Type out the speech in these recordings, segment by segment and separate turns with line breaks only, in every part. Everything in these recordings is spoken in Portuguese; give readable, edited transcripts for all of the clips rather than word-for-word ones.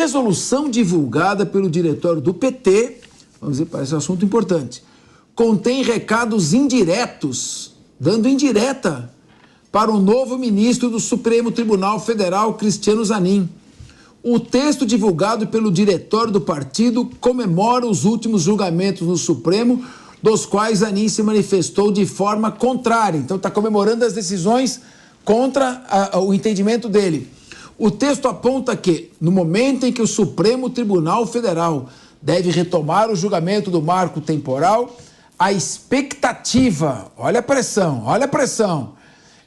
resolução divulgada pelo diretório do PT, vamos dizer, parece um assunto importante, contém recados indiretos, dando indireta para o novo ministro do Supremo Tribunal Federal, Cristiano Zanin. O texto divulgado pelo diretório do partido comemora os últimos julgamentos no Supremo, dos quais Zanin se manifestou de forma contrária. Então está comemorando as decisões contra o entendimento dele. O texto aponta que, no momento em que o Supremo Tribunal Federal deve retomar o julgamento do marco temporal, a expectativa, olha a pressão,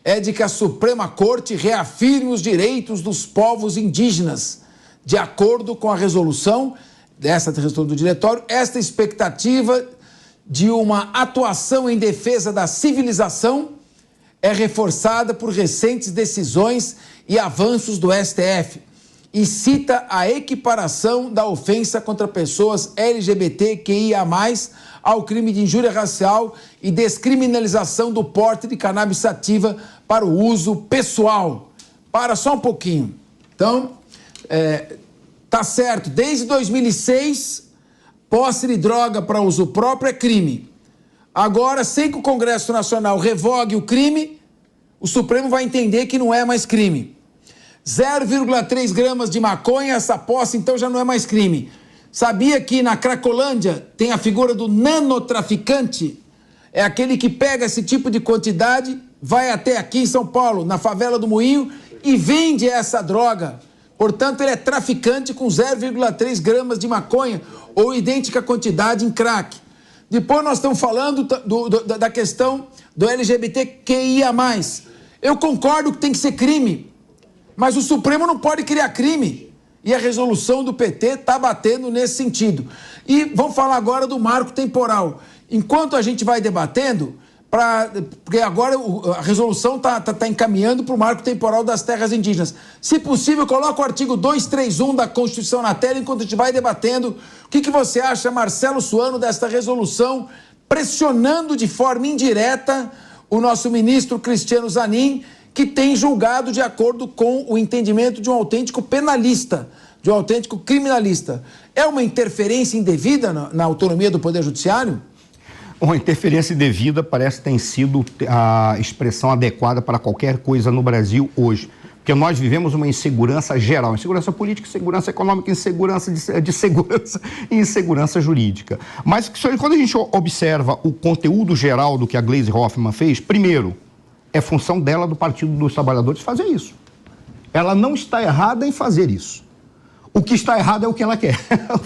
é de que a Suprema Corte reafirme os direitos dos povos indígenas, de acordo com a resolução do diretório. Esta expectativa de uma atuação em defesa da civilização é reforçada por recentes decisões e avanços do STF e cita a equiparação da ofensa contra pessoas LGBTQIA+, ao crime de injúria racial e descriminalização do porte de cannabis sativa para o uso pessoal. Para só um pouquinho. Então, tá certo, desde 2006, posse de droga para uso próprio é crime. Agora, sem que o Congresso Nacional revogue o crime, o Supremo vai entender que não é mais crime. 0,3 gramas de maconha, essa posse então já não é mais crime. Sabia que na Cracolândia tem a figura do nanotraficante? É aquele que pega esse tipo de quantidade, vai até aqui em São Paulo, na favela do Moinho, e vende essa droga. Portanto, ele é traficante com 0,3 gramas de maconha ou idêntica quantidade em crack. Depois nós estamos falando da questão do LGBTQIA+. Eu concordo que tem que ser crime, mas o Supremo não pode criar crime. E a resolução do PT está batendo nesse sentido. E vamos falar agora do marco temporal. Enquanto a gente vai debatendo, porque agora a resolução está encaminhando para o marco temporal das terras indígenas. Se possível, coloca o artigo 231 da Constituição na tela enquanto a gente vai debatendo. O que você acha, Marcelo Suano, desta resolução, pressionando de forma indireta o nosso ministro Cristiano Zanin, que tem julgado de acordo com o entendimento de um autêntico penalista, de um autêntico criminalista? É uma interferência indevida na autonomia do Poder Judiciário?
Uma interferência indevida parece que tem sido a expressão adequada para qualquer coisa no Brasil hoje. Porque nós vivemos uma insegurança geral, insegurança política, insegurança econômica, insegurança de segurança e insegurança jurídica. Mas quando a gente observa o conteúdo geral do que a Gleisi Hoffmann fez, primeiro, é função dela, do Partido dos Trabalhadores, fazer isso. Ela não está errada em fazer isso. O que está errado é o que ela quer.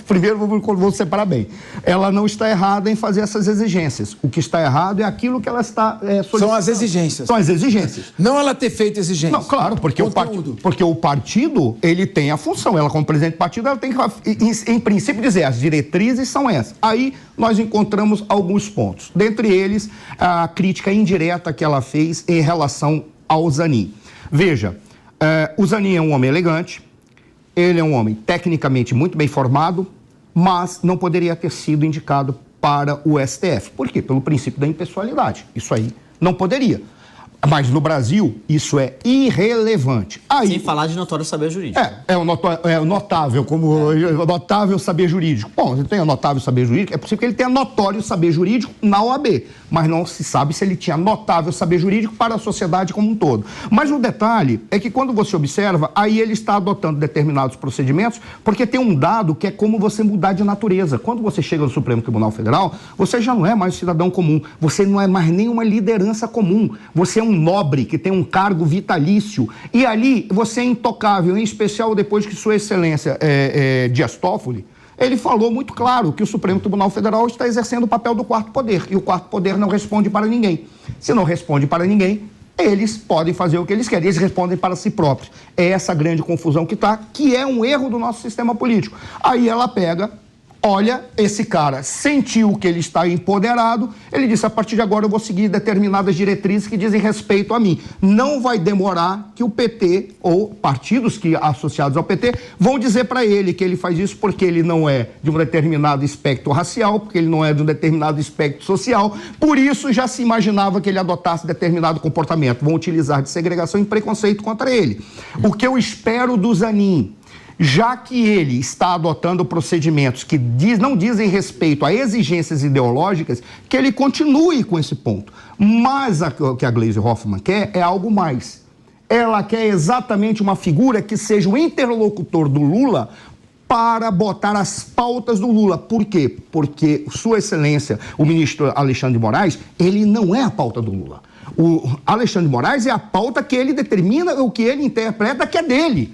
Primeiro, vou separar bem. Ela não está errada em fazer essas exigências. O que está errado é aquilo que ela está solicitando.
São as exigências.
São as exigências.
Não ela ter feito exigências.
Não, claro, porque o partido, ele tem a função. Ela, como presidente do partido, ela tem que, em princípio, dizer as diretrizes são essas. Aí nós encontramos alguns pontos. Dentre eles, a crítica indireta que ela fez em relação ao Zanin. Veja, o Zanin é um homem elegante. Ele é um homem tecnicamente muito bem formado, mas não poderia ter sido indicado para o STF. Por quê? Pelo princípio da impessoalidade. Isso aí não poderia. Mas no Brasil, isso é irrelevante. Aí,
sem falar de notório saber jurídico.
Notável saber jurídico. Bom, ele tem o notável saber jurídico, é possível que ele tenha notório saber jurídico na OAB, mas não se sabe se ele tinha notável saber jurídico para a sociedade como um todo. Mas o detalhe é que quando você observa, aí ele está adotando determinados procedimentos, porque tem um dado que é como você mudar de natureza. Quando você chega no Supremo Tribunal Federal, você já não é mais um cidadão comum, você não é mais nenhuma liderança comum, você é um nobre que tem um cargo vitalício, e ali você é intocável, em especial depois que Sua Excelência Dias Toffoli, ele falou muito claro que o Supremo Tribunal Federal está exercendo o papel do quarto poder, e o quarto poder não responde para ninguém. Se não responde para ninguém, eles podem fazer o que eles querem, eles respondem para si próprios. É essa grande confusão que é um erro do nosso sistema político. Aí ela pega... Olha, esse cara sentiu que ele está empoderado, ele disse, a partir de agora eu vou seguir determinadas diretrizes que dizem respeito a mim. Não vai demorar que o PT, ou partidos associados ao PT, vão dizer para ele que ele faz isso porque ele não é de um determinado espectro racial, porque ele não é de um determinado espectro social, por isso já se imaginava que ele adotasse determinado comportamento. Vão utilizar de segregação e preconceito contra ele. O que eu espero do Zanin já que ele está adotando procedimentos que não dizem respeito a exigências ideológicas, que ele continue com esse ponto. Mas o que a Gleisi Hoffmann quer é algo mais. Ela quer exatamente uma figura que seja o interlocutor do Lula para botar as pautas do Lula. Por quê? Porque Sua Excelência, o ministro Alexandre de Moraes, ele não é a pauta do Lula. O Alexandre de Moraes é a pauta que ele determina, o que ele interpreta que é dele.